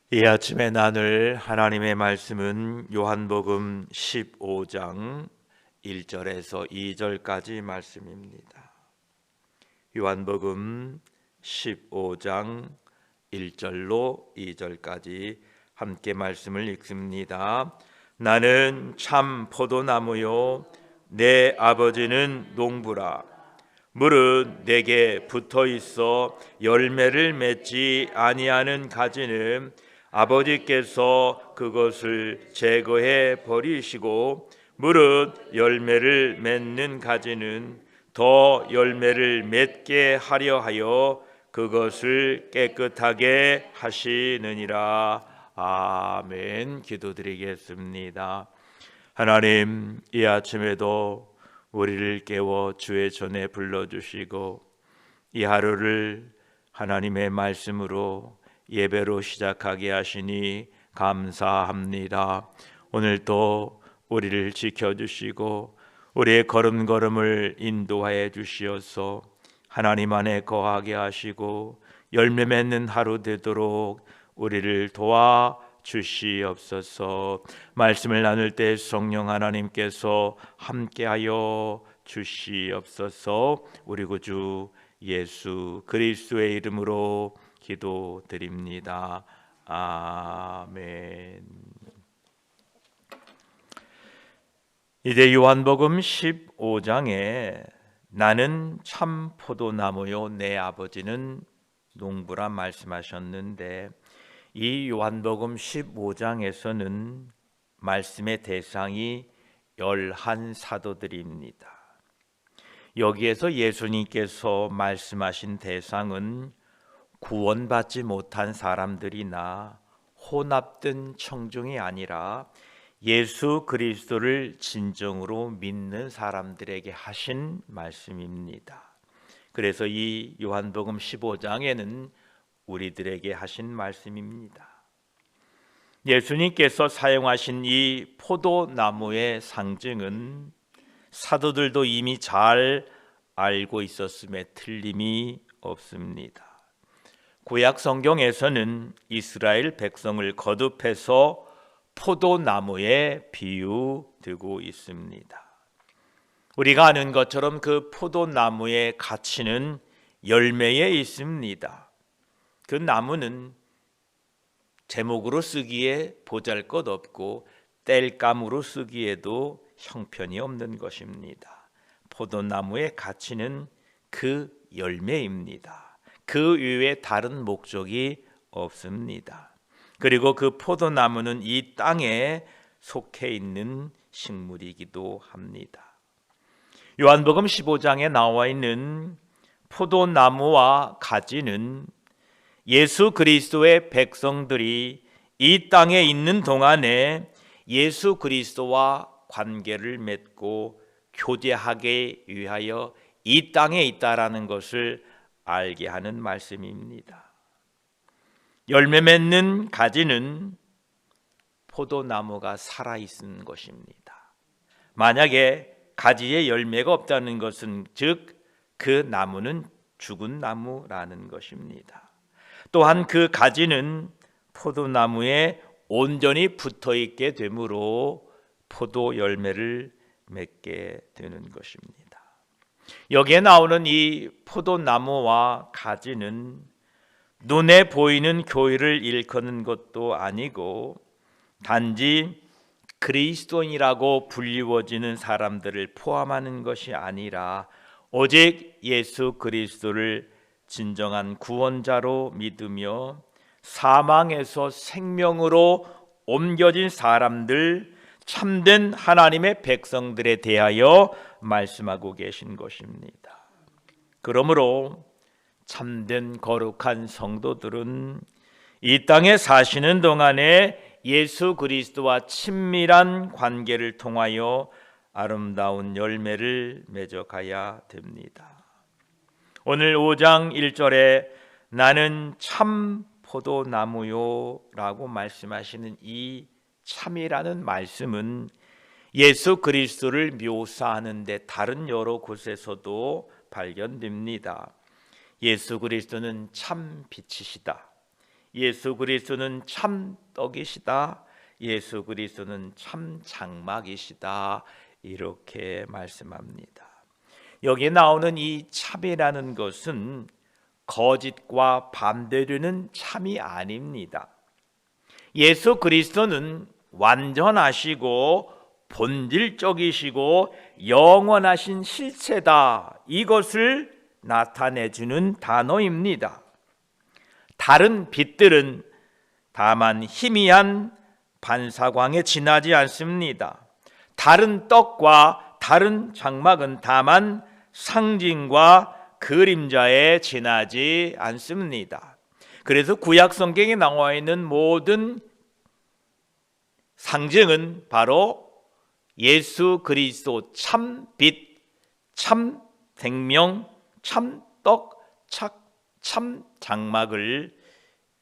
이 아침에 나눌 하나님의 말씀은 요한복음 15장 1절에서 2절까지 말씀입니다. 요한복음 15장 1절로 2절까지 함께 말씀을 읽습니다. 나는 참 포도나무요 내 아버지는 농부라. 무릇 내게 붙어 있어 열매를 맺지 아니하는 가지는 아버지께서 그것을 제거해 버리시고, 무릇 열매를 맺는 가지는 더 열매를 맺게 하려 하여 그것을 깨끗하게 하시느니라. 아멘. 기도드리겠습니다. 하나님, 이 아침에도 우리를 깨워 주의 전에 불러주시고 이 하루를 하나님의 말씀으로 예배로 시작하게 하시니 감사합니다. 오늘도 우리를 지켜주시고 우리의 걸음걸음을 인도하여 주시어서 하나님 안에 거하게 하시고 열매 맺는 하루 되도록 우리를 도와 주시옵소서. 말씀을 나눌 때 성령 하나님께서 함께하여 주시옵소서. 우리 구주 예수 그리스도의 이름으로 기도드립니다. 아멘. 이제 요한복음 15장에 나는 참 포도나무요 내 아버지는 농부라 말씀하셨는데, 이 요한복음 15장에서는 말씀의 대상이 11사도들입니다. 여기에서 예수님께서 말씀하신 대상은 구원받지 못한 사람들이나 혼합된 청중이 아니라 예수 그리스도를 진정으로 믿는 사람들에게 하신 말씀입니다. 그래서 이 요한복음 15장에는 우리들에게 하신 말씀입니다. 예수님께서 사용하신 이 포도나무의 상징은 사도들도 이미 잘 알고 있었음에 틀림이 없습니다. 구약 성경에서는 이스라엘 백성을 거듭해서 포도나무에 비유되고 있습니다. 우리가 아는 것처럼 그 포도나무의 가치는 열매에 있습니다. 그 나무는 제목으로 쓰기에 보잘것없고 땔감으로 쓰기에도 형편이 없는 것입니다. 포도나무의 가치는 그 열매입니다. 그 이외에 다른 목적이 없습니다. 그리고 그 포도나무는 이 땅에 속해 있는 식물이기도 합니다. 요한복음 15장에 나와 있는 포도나무와 가지는 예수 그리스도의 백성들이 이 땅에 있는 동안에 예수 그리스도와 관계를 맺고 교제하기 위하여 이 땅에 있다라는 것을 알게 하는 말씀입니다. 열매 맺는 가지는 포도나무가 살아있는 것입니다. 만약에 가지에 열매가 없다는 것은 즉 그 나무는 죽은 나무라는 것입니다. 또한 그 가지는 포도나무에 온전히 붙어있게 되므로 포도 열매를 맺게 되는 것입니다. 여기에 나오는 이 포도나무와 가지는 눈에 보이는 교회를 일컫는 것도 아니고 단지 그리스도인이라고 불리워지는 사람들을 포함하는 것이 아니라 오직 예수 그리스도를 진정한 구원자로 믿으며 사망에서 생명으로 옮겨진 사람들, 참된 하나님의 백성들에 대하여 말씀하고 계신 것입니다. 그러므로 참된 거룩한 성도들은 이 땅에 사시는 동안에 예수 그리스도와 친밀한 관계를 통하여 아름다운 열매를 맺어가야 됩니다. 오늘 5장 1절에 나는 참 포도나무요 라고 말씀하시는 이 참이라는 말씀은 예수 그리스도를 묘사하는 데 다른 여러 곳에서도 발견됩니다. 예수 그리스도는 참 빛이시다. 예수 그리스도는 참 떡이시다. 예수 그리스도는 참 장막이시다. 이렇게 말씀합니다. 여기에 나오는 이 참이라는 것은 거짓과 반대되는 참이 아닙니다. 예수 그리스도는 완전하시고 본질적이시고 영원하신 실체다. 이것을 나타내주는 단어입니다. 다른 빛들은 다만 희미한 반사광에 지나지 않습니다. 다른 떡과 다른 장막은 다만 상징과 그림자에 지나지 않습니다. 그래서 구약 성경에 나와 있는 모든 상징은 바로 예수 그리스도 참 빛, 참 생명, 참 떡, 참 장막을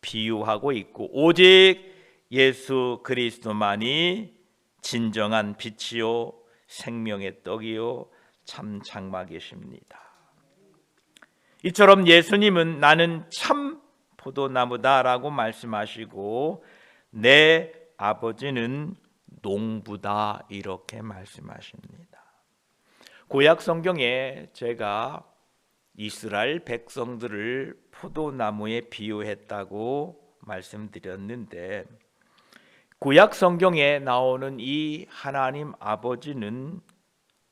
비유하고 있고, 오직 예수 그리스도만이 진정한 빛이요 생명의 떡이요 참 장막이십니다. 이처럼 예수님은 나는 참 포도나무다라고 말씀하시고 내 아버지는 농부다 이렇게 말씀하십니다. 구약 성경에 제가 이스라엘 백성들을 포도나무에 비유했다고 말씀드렸는데, 구약 성경에 나오는 이 하나님 아버지는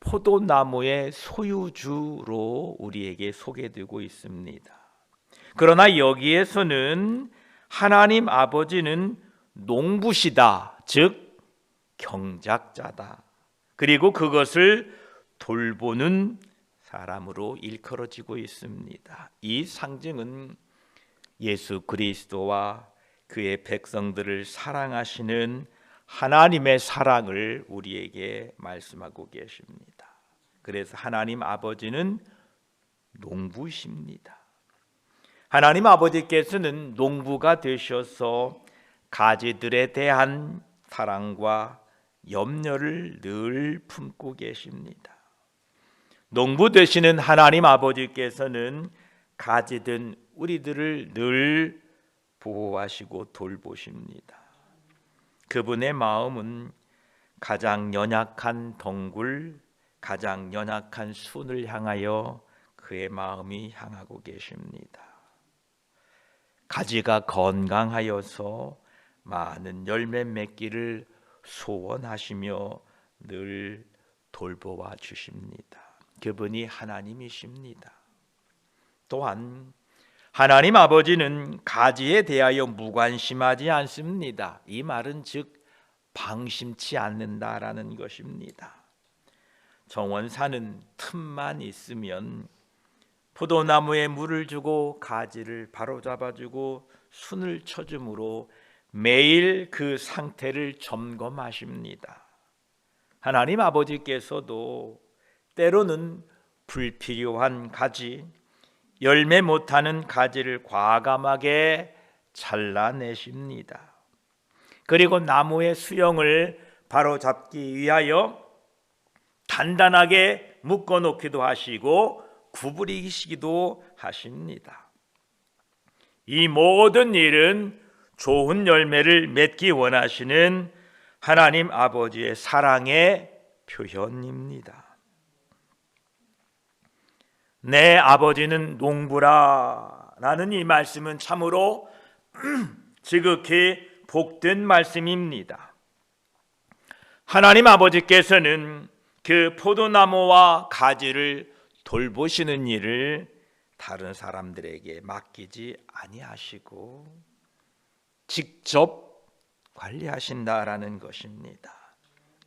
포도나무의 소유주로 우리에게 소개되고 있습니다. 그러나 여기에서는 하나님 아버지는 농부시다, 즉 경작자다. 그리고 그것을 돌보는 사람으로 일컬어지고 있습니다. 이 상징은 예수 그리스도와 그의 백성들을 사랑하시는 하나님의 사랑을 우리에게 말씀하고 계십니다. 그래서 하나님 아버지는 농부십니다. 하나님 아버지께서는 농부가 되셔서 가지들에 대한 사랑과 염려를 늘 품고 계십니다. 농부 되시는 하나님 아버지께서는 가지든 우리들을 늘 보호하시고 돌보십니다. 그분의 마음은 가장 연약한 동굴, 가장 연약한 순을 향하여 그의 마음이 향하고 계십니다. 가지가 건강하여서 많은 열매 맺기를 소원하시며 늘 돌보아 주십니다. 그분이 하나님이십니다. 또한 하나님 아버지는 가지에 대하여 무관심하지 않습니다. 이 말은 즉 방심치 않는다라는 것입니다. 정원사는 틈만 있으면 포도나무에 물을 주고 가지를 바로잡아주고 순을 쳐줌으로 매일 그 상태를 점검하십니다. 하나님 아버지께서도 때로는 불필요한 가지, 열매 못하는 가지를 과감하게 잘라내십니다. 그리고 나무의 수영을 바로잡기 위하여 단단하게 묶어놓기도 하시고 구부리시기도 하십니다. 이 모든 일은 좋은 열매를 맺기 원하시는 하나님 아버지의 사랑의 표현입니다. 내 아버지는 농부라 라는 이 말씀은 참으로 지극히 복된 말씀입니다. 하나님 아버지께서는 그 포도나무와 가지를 돌보시는 일을 다른 사람들에게 맡기지 아니하시고 직접 관리하신다라는 것입니다.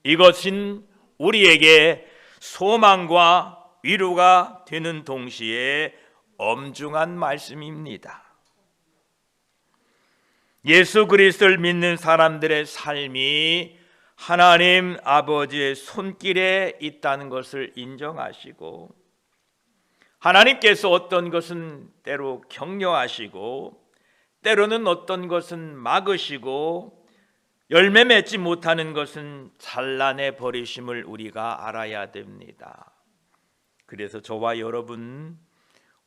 이것은 우리에게 소망과 위로가 되는 동시에 엄중한 말씀입니다. 예수 그리스도를 믿는 사람들의 삶이 하나님 아버지의 손길에 있다는 것을 인정하시고, 하나님께서 어떤 것은 때로 격려하시고 때로는 어떤 것은 막으시고 열매 맺지 못하는 것은 잘라내 버리심을 우리가 알아야 됩니다. 그래서 저와 여러분,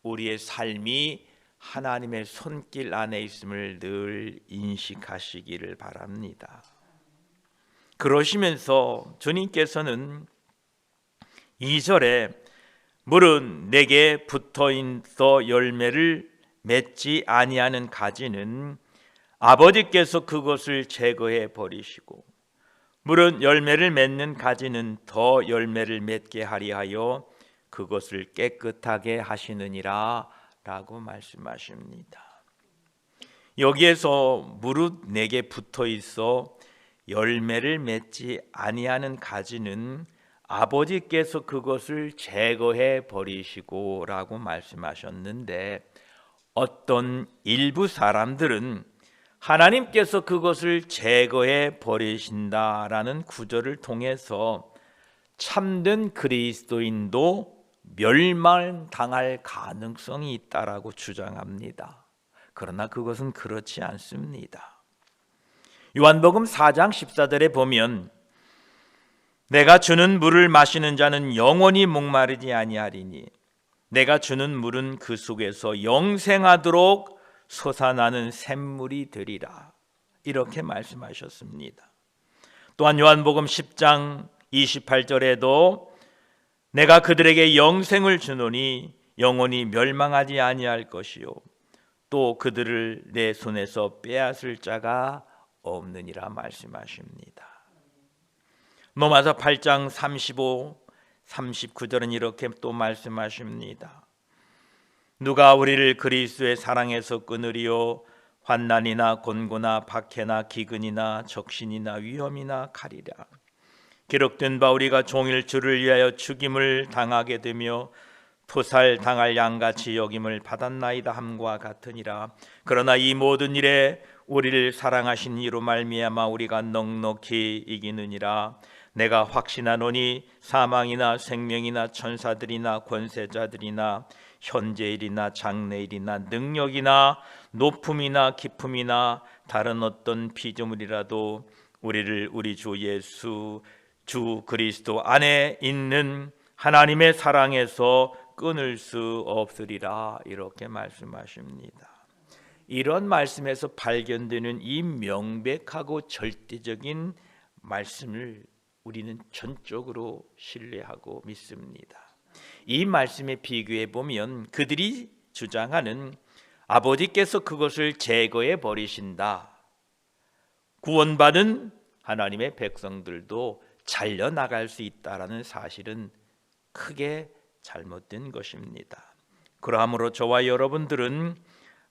우리의 삶이 하나님의 손길 안에 있음을 늘 인식하시기를 바랍니다. 그러시면서 주님께서는 2절에 물은 내게 붙어있어 열매를 맺지 아니하는 가지는 아버지께서 그것을 제거해 버리시고 물은 열매를 맺는 가지는 더 열매를 맺게 하리하여 그것을 깨끗하게 하시느니라 라고 말씀하십니다. 여기에서 무릇 내게 붙어 있어 열매를 맺지 아니하는 가지는 아버지께서 그것을 제거해 버리시고 라고 말씀하셨는데, 어떤 일부 사람들은 하나님께서 그것을 제거해 버리신다라는 구절을 통해서 참된 그리스도인도 멸망당할 가능성이 있다라고 주장합니다. 그러나 그것은 그렇지 않습니다. 요한복음 4장 14절에 보면 내가 주는 물을 마시는 자는 영원히 목마르지 아니하리니 내가 주는 물은 그 속에서 영생하도록 솟아나는 샘물이 되리라, 이렇게 말씀하셨습니다. 또한 요한복음 10장 28절에도 내가 그들에게 영생을 주노니 영원히 멸망하지 아니할 것이요 또 그들을 내 손에서 빼앗을 자가 없느니라 말씀하십니다. 로마서 8장 35, 39절은 이렇게 또 말씀하십니다. 누가 우리를 그리스도의 사랑에서 끊으리요 환난이나 곤고나 박해나 기근이나 적신이나 위험이나 칼이라. 기록된 바 우리가 종일 주를 위하여 죽임을 당하게 되며 토살 당할 양같이 여김을 받았나이다 함과 같으니라. 그러나 이 모든 일에 우리를 사랑하신 이로 말미암아 우리가 넉넉히 이기느니라. 내가 확신하노니 사망이나 생명이나 천사들이나 권세자들이나 현재일이나 장래일이나 능력이나 높음이나 깊음이나 다른 어떤 피조물이라도 우리를 우리 주 예수 주 그리스도 안에 있는 하나님의 사랑에서 끊을 수 없으리라, 이렇게 말씀하십니다. 이런 말씀에서 발견되는 이 명백하고 절대적인 말씀을 우리는 전적으로 신뢰하고 믿습니다. 이 말씀에 비교해 보면 그들이 주장하는 아버지께서 그것을 제거해 버리신다, 구원받은 하나님의 백성들도 잘려나갈 수 있다라는 사실은 크게 잘못된 것입니다. 그러므로 저와 여러분들은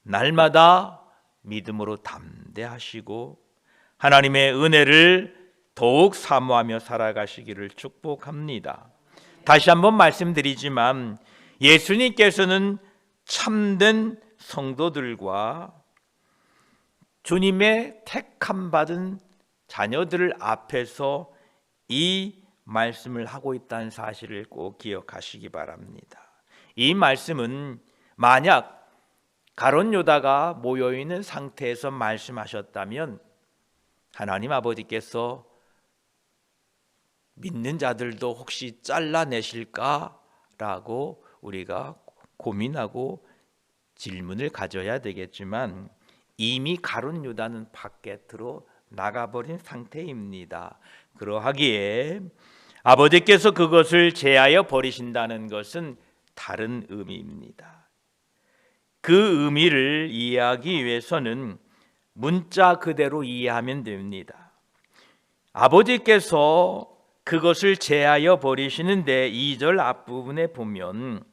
날마다 믿음으로 담대하시고 하나님의 은혜를 더욱 사모하며 살아가시기를 축복합니다. 다시 한번 말씀드리지만 예수님께서는 참된 성도들과 주님의 택함 받은 자녀들 앞에서 이 말씀을 하고 있다는 사실을 꼭 기억하시기 바랍니다. 이 말씀은 만약 가룟 유다가 모여있는 상태에서 말씀하셨다면 하나님 아버지께서 믿는 자들도 혹시 잘라내실까라고 우리가 고민하고 질문을 가져야 되겠지만 이미 가룟 유다는 밖으로 나가버린 상태입니다. 그러하기에 아버지께서 그것을 제하여 버리신다는 것은 다른 의미입니다. 그 의미를 이해하기 위해서는 문자 그대로 이해하면 됩니다. 아버지께서 그것을 제하여 버리시는데 2절 앞부분에 보면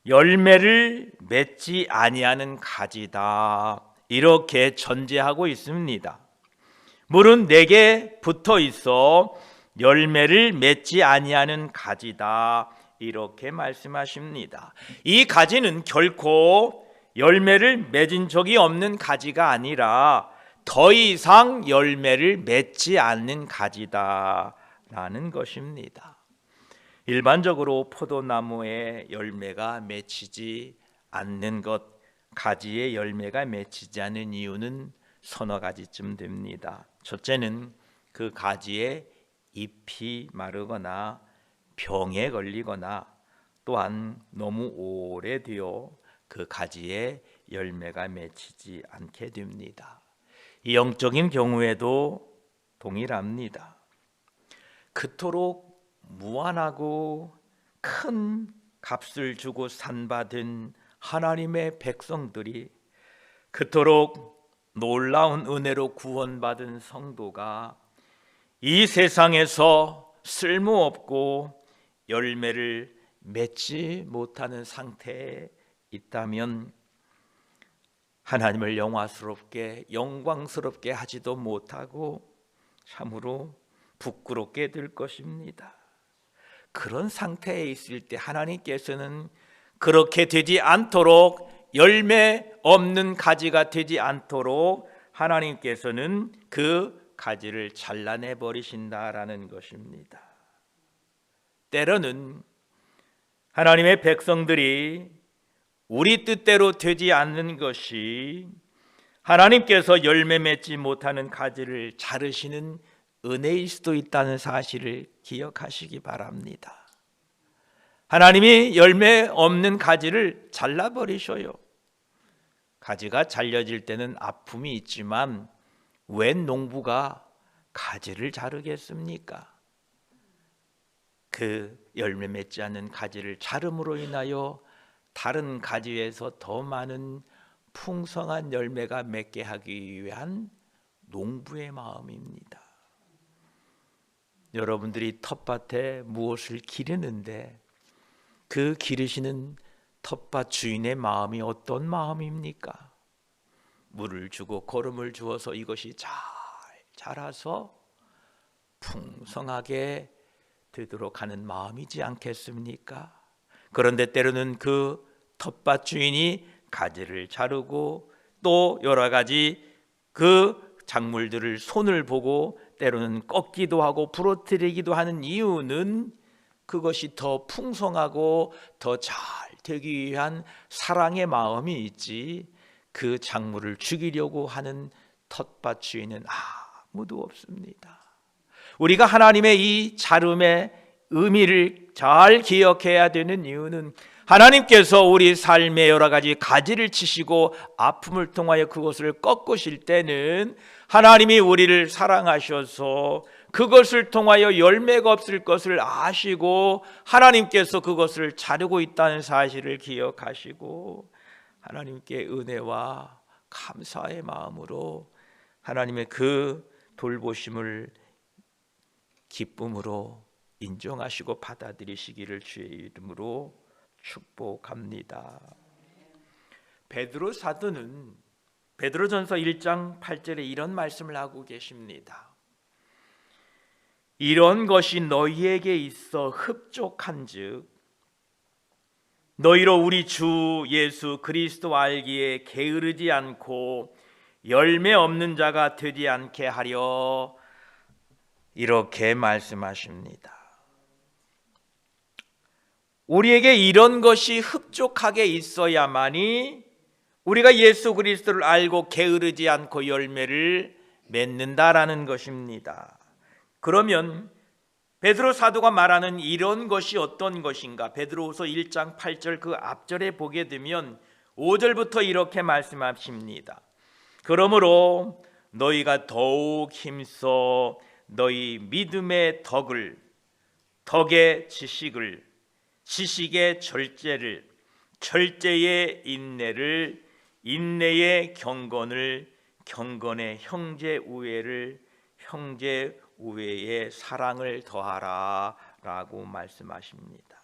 열매를 맺지 아니하는 가지다, 이렇게 전제하고 있습니다. 물은 내게 붙어 있어 열매를 맺지 아니하는 가지다, 이렇게 말씀하십니다. 이 가지는 결코 열매를 맺은 적이 없는 가지가 아니라 더 이상 열매를 맺지 않는 가지다라는 것입니다. 일반적으로 포도나무에 열매가 맺히지 않는 것, 가지에 열매가 맺히지 않는 이유는 서너 가지쯤 됩니다. 첫째는 그 가지에 잎이 마르거나 병에 걸리거나 또한 너무 오래되어 그 가지에 열매가 맺히지 않게 됩니다. 이 영적인 경우에도 동일합니다. 그토록 무한하고 큰 값을 주고 산받은 하나님의 백성들이, 그토록 놀라운 은혜로 구원받은 성도가 이 세상에서 쓸모없고 열매를 맺지 못하는 상태에 있다면 하나님을 영광스럽게 하지도 못하고 참으로 부끄럽게 될 것입니다. 그런 상태에 있을 때 하나님께서는 그렇게 되지 않도록, 열매 없는 가지가 되지 않도록 하나님께서는 그 가지를 잘라내 버리신다라는 것입니다. 때로는 하나님의 백성들이 우리 뜻대로 되지 않는 것이 하나님께서 열매 맺지 못하는 가지를 자르시는 은혜일 수도 있다는 사실을 기억하시기 바랍니다. 하나님이 열매 없는 가지를 잘라버리셔요. 가지가 잘려질 때는 아픔이 있지만 웬 농부가 가지를 자르겠습니까? 그 열매 맺지 않는 가지를 자름으로 인하여 다른 가지에서 더 많은 풍성한 열매가 맺게 하기 위한 농부의 마음입니다. 여러분들이 텃밭에 무엇을 기르는데 그 기르시는 텃밭 주인의 마음이 어떤 마음입니까? 물을 주고 거름을 주어서 이것이 잘 자라서 풍성하게 되도록 하는 마음이지 않겠습니까? 그런데 때로는 그 텃밭 주인이 가지를 자르고 또 여러 가지 그 작물들을 손을 보고 때로는 꺾기도 하고 부러뜨리기도 하는 이유는 그것이 더 풍성하고 더 잘 되기 위한 사랑의 마음이 있지, 그 작물을 죽이려고 하는 텃밭 주인은 아무도 없습니다. 우리가 하나님의 이 자름의 의미를 잘 기억해야 되는 이유는 하나님께서 우리 삶의 여러 가지 가지를 치시고 아픔을 통하여 그것을 꺾으실 때는 하나님이 우리를 사랑하셔서 그것을 통하여 열매가 없을 것을 아시고 하나님께서 그것을 자르고 있다는 사실을 기억하시고 하나님께 은혜와 감사의 마음으로 하나님의 그 돌보심을 기쁨으로 인정하시고 받아들이시기를 주의 이름으로 축복합니다. 베드로 사도는 베드로전서 1장 8절에 이런 말씀을 하고 계십니다. 이런 것이 너희에게 있어 흡족한즉 너희로 우리 주 예수 그리스도 알기에 게으르지 않고 열매 없는 자가 되지 않게 하려, 이렇게 말씀하십니다. 우리에게 이런 것이 흡족하게 있어야만이 우리가 예수 그리스도를 알고 게으르지 않고 열매를 맺는다라는 것입니다. 그러면 베드로 사도가 말하는 이런 것이 어떤 것인가? 베드로후서 1장 8절 그 앞절에 보게 되면 5절부터 이렇게 말씀하십니다. 그러므로 너희가 더욱 힘써 너희 믿음의 덕을, 덕의 지식을, 지식의 절제를, 절제의 인내를, 인내의 경건을, 경건의 형제 우애를, 형제 우애의 사랑을 더하라 라고 말씀하십니다.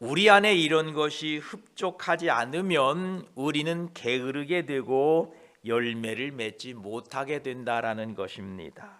우리 안에 이런 것이 흡족하지 않으면 우리는 게으르게 되고 열매를 맺지 못하게 된다라는 것입니다.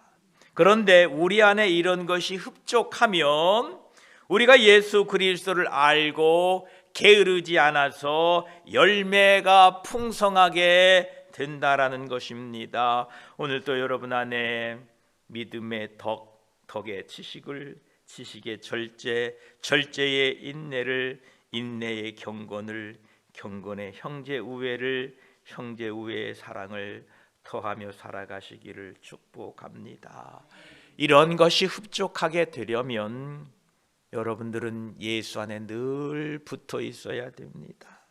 그런데 우리 안에 이런 것이 흡족하면 우리가 예수 그리스도를 알고 게으르지 않아서 열매가 풍성하게 된다라는 것입니다. 오늘 또 여러분 안에 믿음의 덕, 덕의 지식을, 지식의 절제, 절제의 인내를, 인내의 경건을, 경건의 형제 우애를, 형제 우애의 사랑을 더하며 살아가시기를 축복합니다. 이런 것이 흡족하게 되려면 여러분들은 예수 안에 늘 붙어 있어야 됩니다.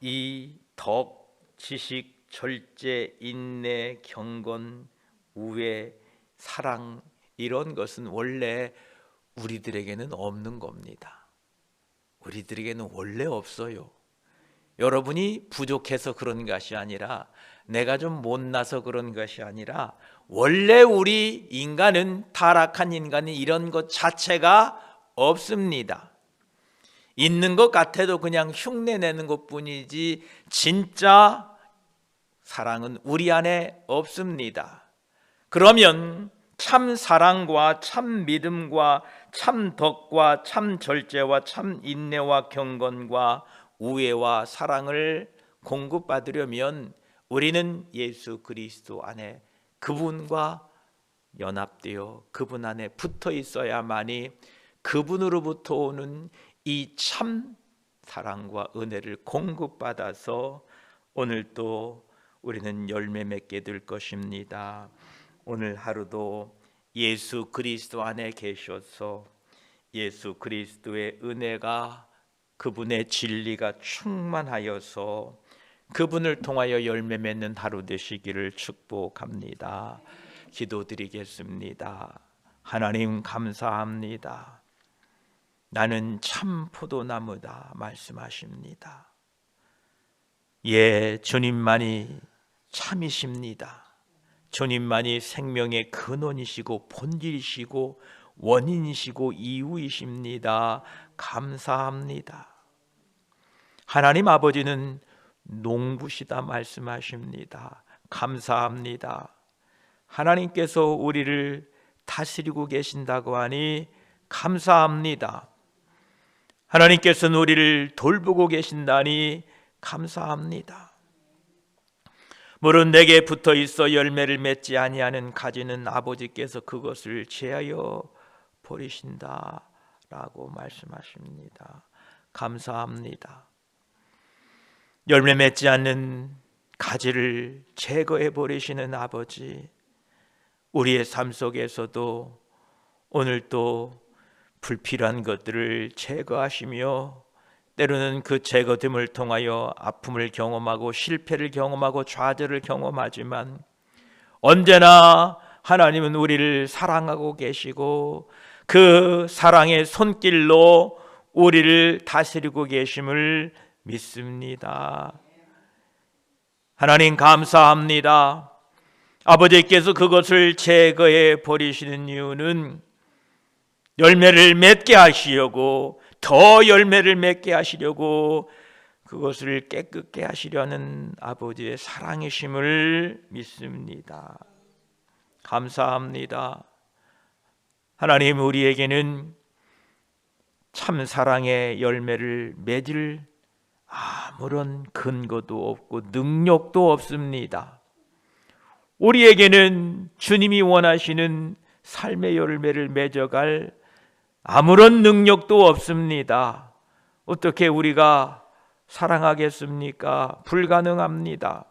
이 덕, 지식, 절제, 인내, 경건, 우애, 사랑, 이런 것은 원래 우리들에게는 없는 겁니다. 우리들에게는 원래 없어요. 여러분이 부족해서 그런 것이 아니라, 내가 좀 못나서 그런 것이 아니라, 원래 우리 인간은, 타락한 인간은 이런 것 자체가 없습니다. 있는 것 같아도 그냥 흉내내는 것뿐이지 진짜 사랑은 우리 안에 없습니다. 그러면 참 사랑과 참 믿음과 참 덕과 참 절제와 참 인내와 경건과 우애와 사랑을 공급받으려면 우리는 예수 그리스도 안에, 그분과 연합되어 그분 안에 붙어 있어야만이 그분으로부터 오는 이 참 사랑과 은혜를 공급받아서 오늘 또 우리는 열매 맺게 될 것입니다. 오늘 하루도 예수 그리스도 안에 계셔서 예수 그리스도의 은혜가, 그분의 진리가 충만하여서 그분을 통하여 열매 맺는 하루 되시기를 축복합니다. 기도드리겠습니다. 하나님 감사합니다. 나는 참 포도나무다 말씀하십니다. 예, 주님만이 참이십니다. 주님만이 생명의 근원이시고 본질이시고 원인이시고 이유이십니다. 감사합니다. 하나님 아버지는 농부시다 말씀하십니다. 감사합니다. 하나님께서 우리를 다스리고 계신다고 하니 감사합니다. 하나님께서는 우리를 돌보고 계신다니 감사합니다. 물은 내게 붙어 있어 열매를 맺지 아니하는 가지는 아버지께서 그것을 제하여 버리신다라고 말씀하십니다. 감사합니다. 열매 맺지 않는 가지를 제거해 버리시는 아버지, 우리의 삶 속에서도 오늘 또 불필요한 것들을 제거하시며, 때로는 그 제거됨을 통하여 아픔을 경험하고 실패를 경험하고 좌절을 경험하지만, 언제나 하나님은 우리를 사랑하고 계시고 그 사랑의 손길로 우리를 다스리고 계심을 믿습니다. 하나님 감사합니다. 아버지께서 그것을 제거해 버리시는 이유는 열매를 맺게 하시려고, 더 열매를 맺게 하시려고, 그것을 깨끗게 하시려는 아버지의 사랑이심을 믿습니다. 감사합니다. 하나님, 우리에게는 참 사랑의 열매를 맺을 아무런 근거도 없고 능력도 없습니다. 우리에게는 주님이 원하시는 삶의 열매를 맺어갈 아무런 능력도 없습니다. 어떻게 우리가 사랑하겠습니까? 불가능합니다.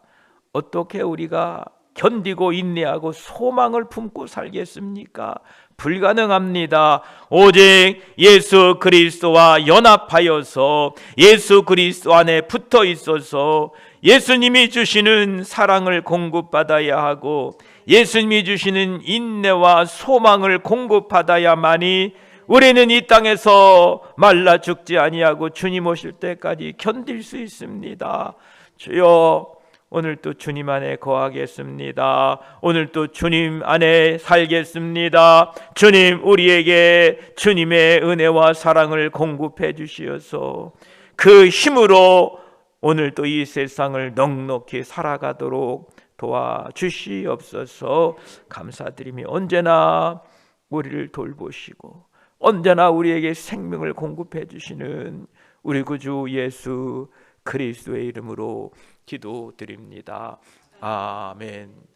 어떻게 우리가 견디고 인내하고 소망을 품고 살겠습니까? 불가능합니다. 오직 예수 그리스도와 연합하여서 예수 그리스도 안에 붙어 있어서 예수님이 주시는 사랑을 공급받아야 하고 예수님이 주시는 인내와 소망을 공급받아야만이 우리는 이 땅에서 말라 죽지 아니하고 주님 오실 때까지 견딜 수 있습니다. 주여, 오늘도 주님 안에 거하겠습니다. 오늘도 주님 안에 살겠습니다. 주님, 우리에게 주님의 은혜와 사랑을 공급해 주시어서 그 힘으로 오늘도 이 세상을 넉넉히 살아가도록 도와주시옵소서. 감사드리며 언제나 우리를 돌보시고 언제나 우리에게 생명을 공급해 주시는 우리 구주 예수 그리스도의 이름으로 기도드립니다. 아멘.